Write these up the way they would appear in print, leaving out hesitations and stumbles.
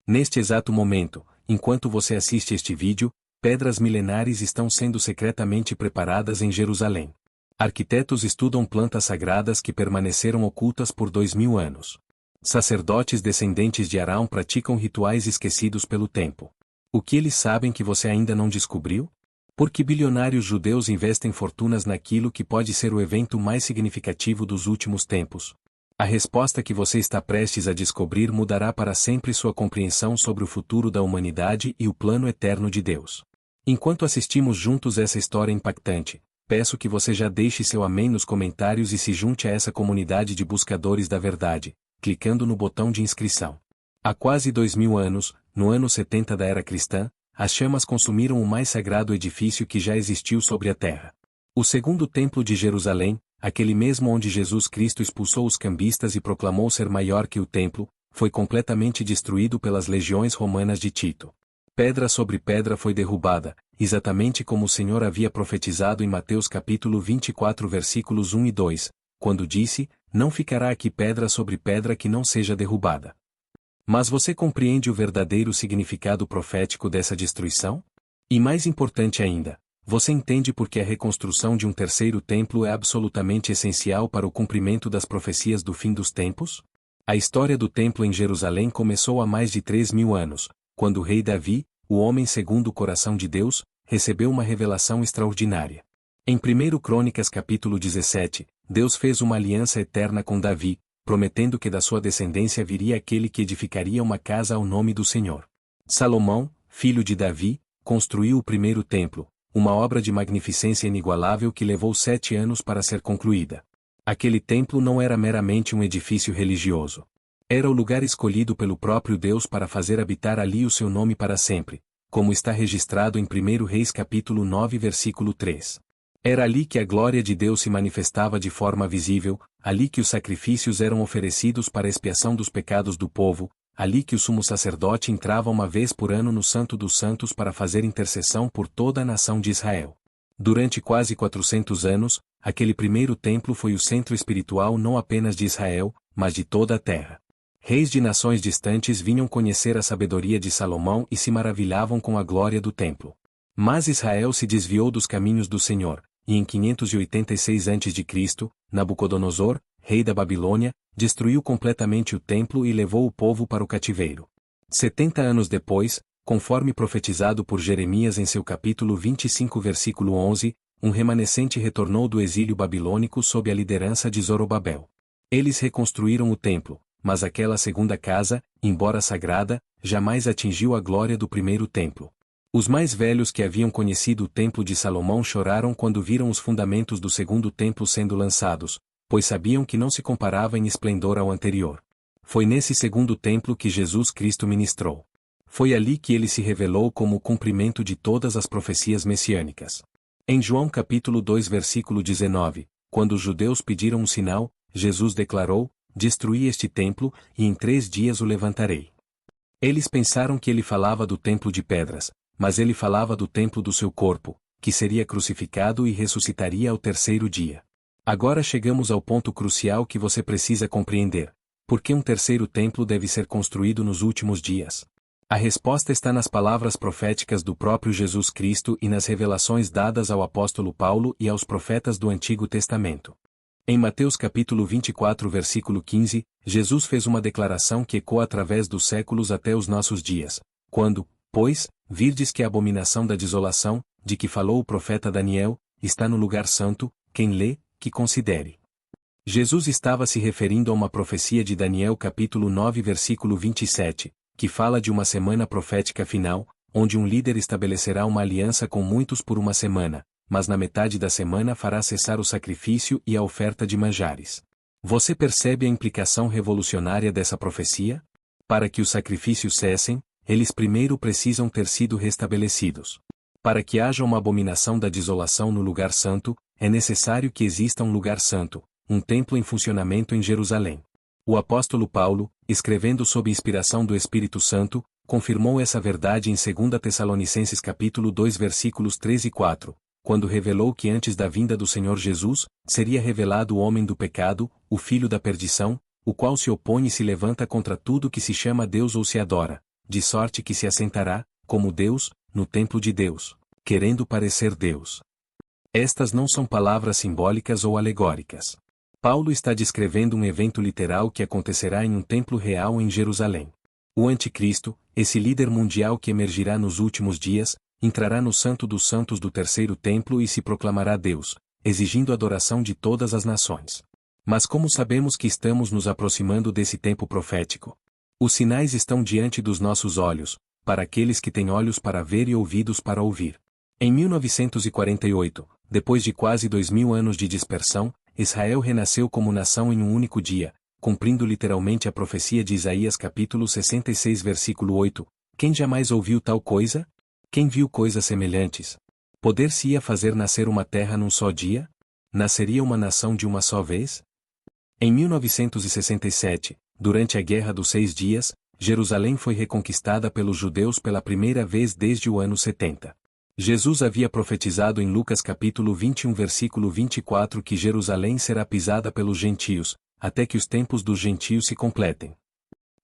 Neste exato momento, enquanto você assiste este vídeo, pedras milenares estão sendo secretamente preparadas em Jerusalém. Arquitetos estudam plantas sagradas que permaneceram ocultas por 2000 anos. Sacerdotes descendentes de Arão praticam rituais esquecidos pelo tempo. O que eles sabem que você ainda não descobriu? Por que bilionários judeus investem fortunas naquilo que pode ser o evento mais significativo dos últimos tempos? A resposta que você está prestes a descobrir mudará para sempre sua compreensão sobre o futuro da humanidade e o plano eterno de Deus. Enquanto assistimos juntos essa história impactante, peço que você já deixe seu amém nos comentários e se junte a essa comunidade de buscadores da verdade, clicando no botão de inscrição. Há quase 2000 anos, no ano 70 da era cristã, as chamas consumiram o mais sagrado edifício que já existiu sobre a terra. O segundo templo de Jerusalém, aquele mesmo onde Jesus Cristo expulsou os cambistas e proclamou ser maior que o templo, foi completamente destruído pelas legiões romanas de Tito. Pedra sobre pedra foi derrubada, exatamente como o Senhor havia profetizado em Mateus capítulo 24 versículos 1 e 2, quando disse, não ficará aqui pedra sobre pedra que não seja derrubada. Mas você compreende o verdadeiro significado profético dessa destruição? E mais importante ainda, você entende por que a reconstrução de um terceiro templo é absolutamente essencial para o cumprimento das profecias do fim dos tempos? A história do templo em Jerusalém começou há mais de 3000 anos, quando o rei Davi, o homem segundo o coração de Deus, recebeu uma revelação extraordinária. Em 1 Crônicas capítulo 17, Deus fez uma aliança eterna com Davi, prometendo que da sua descendência viria aquele que edificaria uma casa ao nome do Senhor. Salomão, filho de Davi, construiu o primeiro templo, uma obra de magnificência inigualável que levou 7 anos para ser concluída. Aquele templo não era meramente um edifício religioso. Era o lugar escolhido pelo próprio Deus para fazer habitar ali o seu nome para sempre, como está registrado em 1 Reis capítulo 9 versículo 3. Era ali que a glória de Deus se manifestava de forma visível, ali que os sacrifícios eram oferecidos para expiação dos pecados do povo, ali que o sumo sacerdote entrava uma vez por ano no Santo dos Santos para fazer intercessão por toda a nação de Israel. Durante quase 400 anos, aquele primeiro templo foi o centro espiritual não apenas de Israel, mas de toda a terra. Reis de nações distantes vinham conhecer a sabedoria de Salomão e se maravilhavam com a glória do templo. Mas Israel se desviou dos caminhos do Senhor, e em 586 a.C., Nabucodonosor, rei da Babilônia, destruiu completamente o templo e levou o povo para o cativeiro. 70 anos depois, conforme profetizado por Jeremias em seu capítulo 25 versículo 11, um remanescente retornou do exílio babilônico sob a liderança de Zorobabel. Eles reconstruíram o templo, mas aquela segunda casa, embora sagrada, jamais atingiu a glória do primeiro templo. Os mais velhos que haviam conhecido o templo de Salomão choraram quando viram os fundamentos do segundo templo sendo lançados, pois sabiam que não se comparava em esplendor ao anterior. Foi nesse segundo templo que Jesus Cristo ministrou. Foi ali que ele se revelou como o cumprimento de todas as profecias messiânicas. Em João capítulo 2 versículo 19, quando os judeus pediram um sinal, Jesus declarou, destruí este templo, e em 3 dias o levantarei. Eles pensaram que ele falava do templo de pedras, mas ele falava do templo do seu corpo, que seria crucificado e ressuscitaria ao terceiro dia. Agora chegamos ao ponto crucial que você precisa compreender. Por que um terceiro templo deve ser construído nos últimos dias? A resposta está nas palavras proféticas do próprio Jesus Cristo e nas revelações dadas ao apóstolo Paulo e aos profetas do Antigo Testamento. Em Mateus capítulo 24 versículo 15, Jesus fez uma declaração que ecoa através dos séculos até os nossos dias, quando, pois, virdes que a abominação da desolação, de que falou o profeta Daniel, está no lugar santo, quem lê, que considere. Jesus estava se referindo a uma profecia de Daniel capítulo 9 versículo 27, que fala de uma semana profética final, onde um líder estabelecerá uma aliança com muitos por uma semana, mas na metade da semana fará cessar o sacrifício e a oferta de manjares. Você percebe a implicação revolucionária dessa profecia? Para que os sacrifícios cessem, eles primeiro precisam ter sido restabelecidos. Para que haja uma abominação da desolação no lugar santo, é necessário que exista um lugar santo, um templo em funcionamento em Jerusalém. O apóstolo Paulo, escrevendo sob inspiração do Espírito Santo, confirmou essa verdade em 2 Tessalonicenses capítulo 2 versículos 3 e 4, quando revelou que antes da vinda do Senhor Jesus, seria revelado o homem do pecado, o filho da perdição, o qual se opõe e se levanta contra tudo que se chama Deus ou se adora, de sorte que se assentará, como Deus, no templo de Deus, querendo parecer Deus. Estas não são palavras simbólicas ou alegóricas. Paulo está descrevendo um evento literal que acontecerá em um templo real em Jerusalém. O Anticristo, esse líder mundial que emergirá nos últimos dias, entrará no Santo dos Santos do terceiro templo e se proclamará Deus, exigindo adoração de todas as nações. Mas como sabemos que estamos nos aproximando desse tempo profético? Os sinais estão diante dos nossos olhos, para aqueles que têm olhos para ver e ouvidos para ouvir. Em 1948, depois de quase 2000 anos de dispersão, Israel renasceu como nação em um único dia, cumprindo literalmente a profecia de Isaías capítulo 66 versículo 8, quem jamais ouviu tal coisa? Quem viu coisas semelhantes? Poder-se-ia fazer nascer uma terra num só dia? Nasceria uma nação de uma só vez? Em 1967, durante a Guerra dos 6 Dias, Jerusalém foi reconquistada pelos judeus pela primeira vez desde o ano 70. Jesus havia profetizado em Lucas capítulo 21 versículo 24 que Jerusalém será pisada pelos gentios, até que os tempos dos gentios se completem.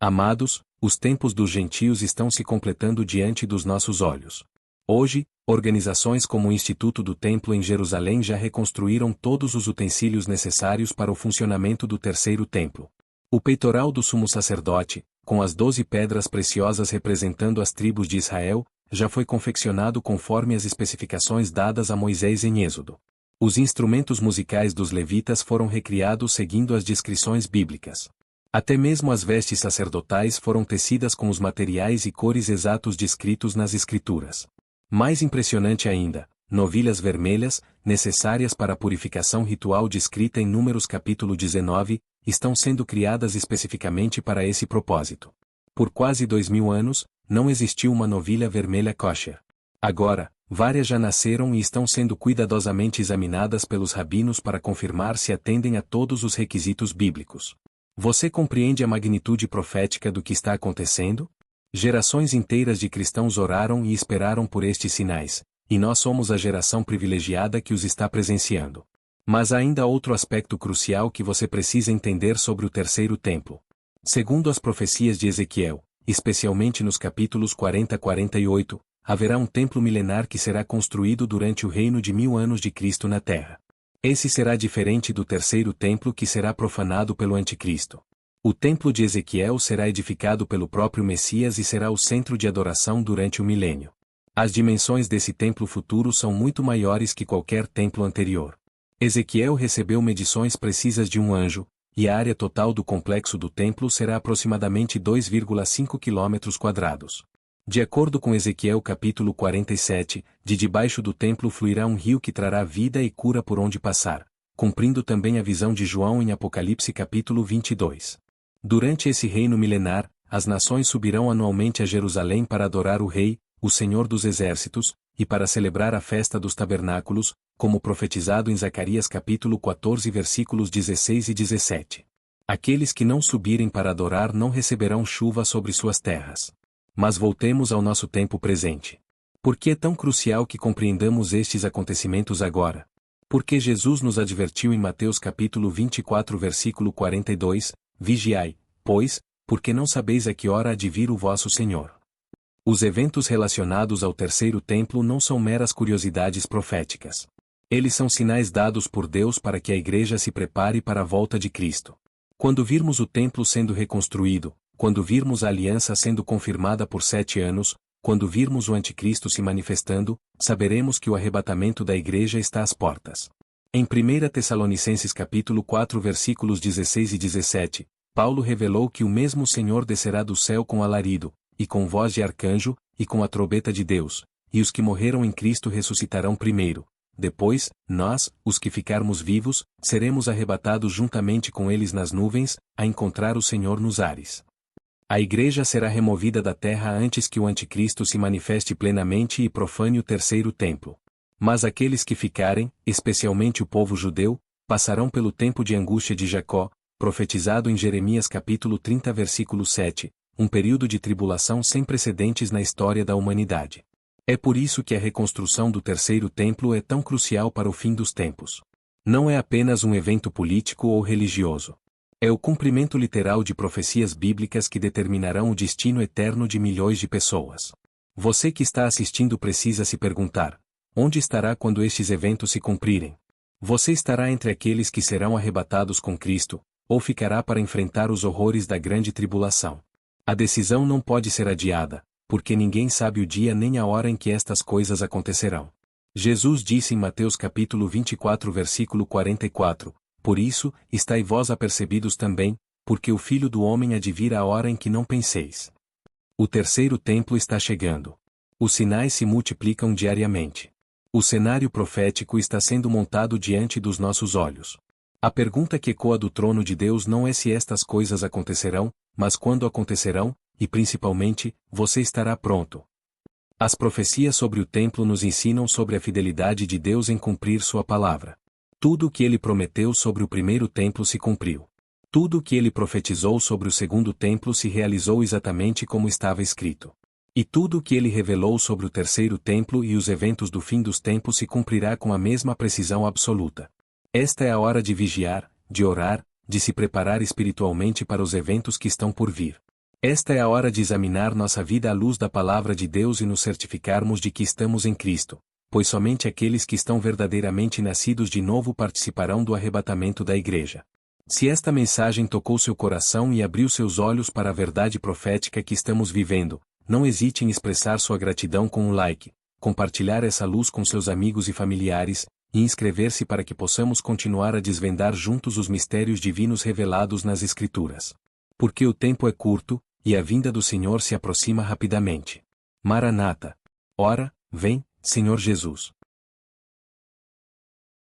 Amados, os tempos dos gentios estão se completando diante dos nossos olhos. Hoje, organizações como o Instituto do Templo em Jerusalém já reconstruíram todos os utensílios necessários para o funcionamento do terceiro templo. O peitoral do sumo sacerdote, com as 12 pedras preciosas representando as tribos de Israel, já foi confeccionado conforme as especificações dadas a Moisés em Êxodo. Os instrumentos musicais dos levitas foram recriados seguindo as descrições bíblicas. Até mesmo as vestes sacerdotais foram tecidas com os materiais e cores exatos descritos nas Escrituras. Mais impressionante ainda, novilhas vermelhas, necessárias para a purificação ritual descrita em Números capítulo 19, estão sendo criadas especificamente para esse propósito. Por quase 2000 anos, não existiu uma novilha vermelha kosher. Agora, várias já nasceram e estão sendo cuidadosamente examinadas pelos rabinos para confirmar se atendem a todos os requisitos bíblicos. Você compreende a magnitude profética do que está acontecendo? Gerações inteiras de cristãos oraram e esperaram por estes sinais, e nós somos a geração privilegiada que os está presenciando. Mas há ainda outro aspecto crucial que você precisa entender sobre o terceiro templo. Segundo as profecias de Ezequiel, especialmente nos capítulos 40 a 48, haverá um templo milenar que será construído durante o reino de 1000 anos de Cristo na Terra. Esse será diferente do terceiro templo que será profanado pelo Anticristo. O templo de Ezequiel será edificado pelo próprio Messias e será o centro de adoração durante o milênio. As dimensões desse templo futuro são muito maiores que qualquer templo anterior. Ezequiel recebeu medições precisas de um anjo, e a área total do complexo do templo será aproximadamente 2,5 km². De acordo com Ezequiel capítulo 47, de debaixo do templo fluirá um rio que trará vida e cura por onde passar, cumprindo também a visão de João em Apocalipse capítulo 22. Durante esse reino milenar, as nações subirão anualmente a Jerusalém para adorar o Rei, o Senhor dos Exércitos, e para celebrar a festa dos tabernáculos, como profetizado em Zacarias capítulo 14 versículos 16 e 17. Aqueles que não subirem para adorar não receberão chuva sobre suas terras. Mas voltemos ao nosso tempo presente. Por que é tão crucial que compreendamos estes acontecimentos agora? Porque Jesus nos advertiu em Mateus capítulo 24 versículo 42, Vigiai, pois, porque não sabeis a que hora há de vir o vosso Senhor. Os eventos relacionados ao terceiro templo não são meras curiosidades proféticas. Eles são sinais dados por Deus para que a igreja se prepare para a volta de Cristo. Quando virmos o templo sendo reconstruído, quando virmos a aliança sendo confirmada por 7 anos, quando virmos o anticristo se manifestando, saberemos que o arrebatamento da igreja está às portas. Em 1 Tessalonicenses capítulo 4 versículos 16 e 17, Paulo revelou que o mesmo Senhor descerá do céu com alarido, e com voz de arcanjo, e com a trombeta de Deus, e os que morreram em Cristo ressuscitarão primeiro. Depois, nós, os que ficarmos vivos, seremos arrebatados juntamente com eles nas nuvens, a encontrar o Senhor nos ares. A igreja será removida da terra antes que o anticristo se manifeste plenamente e profane o terceiro templo. Mas aqueles que ficarem, especialmente o povo judeu, passarão pelo tempo de angústia de Jacó, profetizado em Jeremias capítulo 30 versículo 7, um período de tribulação sem precedentes na história da humanidade. É por isso que a reconstrução do terceiro templo é tão crucial para o fim dos tempos. Não é apenas um evento político ou religioso. É o cumprimento literal de profecias bíblicas que determinarão o destino eterno de milhões de pessoas. Você que está assistindo precisa se perguntar: onde estará quando estes eventos se cumprirem? Você estará entre aqueles que serão arrebatados com Cristo, ou ficará para enfrentar os horrores da grande tribulação? A decisão não pode ser adiada, porque ninguém sabe o dia nem a hora em que estas coisas acontecerão. Jesus disse em Mateus capítulo 24 versículo 44, por isso, estai vós apercebidos também, porque o Filho do Homem há de vir a hora em que não penseis. O terceiro templo está chegando. Os sinais se multiplicam diariamente. O cenário profético está sendo montado diante dos nossos olhos. A pergunta que ecoa do trono de Deus não é se estas coisas acontecerão, mas quando acontecerão, e principalmente, você estará pronto. As profecias sobre o templo nos ensinam sobre a fidelidade de Deus em cumprir sua palavra. Tudo o que ele prometeu sobre o primeiro templo se cumpriu. Tudo o que ele profetizou sobre o segundo templo se realizou exatamente como estava escrito. E tudo o que ele revelou sobre o terceiro templo e os eventos do fim dos tempos se cumprirá com a mesma precisão absoluta. Esta é a hora de vigiar, de orar, de se preparar espiritualmente para os eventos que estão por vir. Esta é a hora de examinar nossa vida à luz da palavra de Deus e nos certificarmos de que estamos em Cristo, pois somente aqueles que estão verdadeiramente nascidos de novo participarão do arrebatamento da igreja. Se esta mensagem tocou seu coração e abriu seus olhos para a verdade profética que estamos vivendo, não hesite em expressar sua gratidão com um like, compartilhar essa luz com seus amigos e familiares, e inscrever-se para que possamos continuar a desvendar juntos os mistérios divinos revelados nas Escrituras. Porque o tempo é curto, e a vinda do Senhor se aproxima rapidamente. Maranata. Ora, vem, Senhor Jesus.